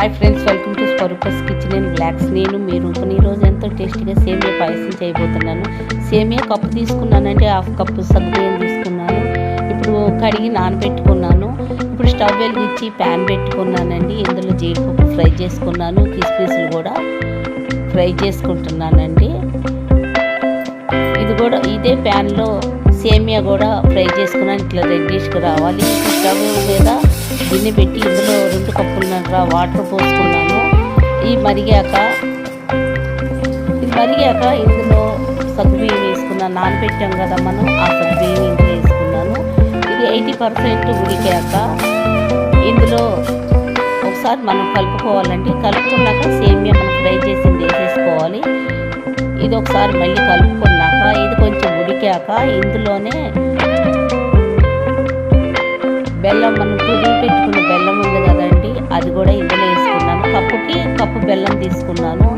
Hi friends, welcome to Swarupa's kitchen and blogs. నేను మీ రూపని ఈరోజు ఎంతో టేస్టీగా సేమియా పాయసం చేయబోతున్నాను. సేమియా కప్పు తీసుకున్నానంటే హాఫ్ కప్పు సగ్గుబియ్యం తీసుకున్నాను. ఇప్పుడు కడిగి నానబెట్టుకున్నాను. ఇప్పుడు స్టవ్ వెలిగించి ప్యాన్ పెట్టుకున్నానండి. ఇందులో జీడిపప్పు ఫ్రై చేసుకున్నాను, కిస్మిస్లు కూడా ఫ్రై చేసుకుంటున్నానండి. ఇదే ప్యాన్లో సేమియా కూడా ఫ్రై చేసుకున్నాను. ఇట్లా రెడ్డిష్గా రావాలి. స్టవ్ మీద గిన్నె పెట్టి ఇందులో 2 కప్పులున్నర వాటర్ పోసుకున్నాను. ఇది మరిగాక ఇందులో సగ్గుబియ్యం వేసుకున్నాను. నానబెట్టాం కదా మనం, ఆ సగ్గుబియ్యం ఇందులో వేసుకున్నాను. ఇది 80% ఉడికాక ఇందులో ఒకసారి మనం కలుపుకోవాలండి. కలుపుకున్నాక సేమియా మనం ఫ్రై చేసింది వేసేసుకోవాలి. ఇది ఒకసారి మళ్ళీ కలుపుకున్నాక ఇది కొంచెం ఉడికాక ఇందులోనే బెల్లం, మనం తురిమి పెట్టుకున్న బెల్లం ఉంది కదండి, అది కూడా ఇందులో వేసుకున్నాను. కప్పుకి కప్పు బెల్లం తీసుకున్నాను.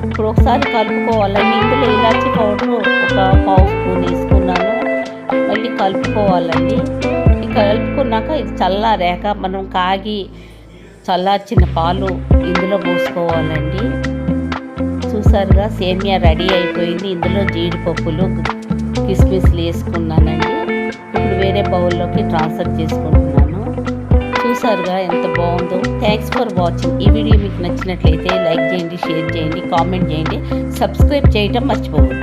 ఇప్పుడు ఒకసారి కలుపుకోవాలండి. ఇందులో ఇలాచి పౌడర్ ఒక పావు స్పూన్ వేసుకున్నాను. మళ్ళీ కలుపుకోవాలండి. కలుపుకున్నాక ఇది చల్లారాక మనం కాగి చల్లార్చిన పాలు ఇందులో పోసుకోవాలండి. చూసారుగా సేమియా రెడీ అయిపోయింది. ఇందులో జీడిపప్పులు, కిస్మిస్లు వేసుకున్నానండి. ఇప్పుడు వేరే బౌల్లోకి ట్రాన్స్ఫర్ చేసుకుంటున్నాను. చూసారుగా ఎంత బాగుందో. Thanks for watching. ఈ వీడియో మీకు నచ్చినట్లయితే లైక్ చేయండి, షేర్ చేయండి, కామెంట్ చేయండి, సబ్స్క్రైబ్ చేయటం మర్చిపోవద్దు.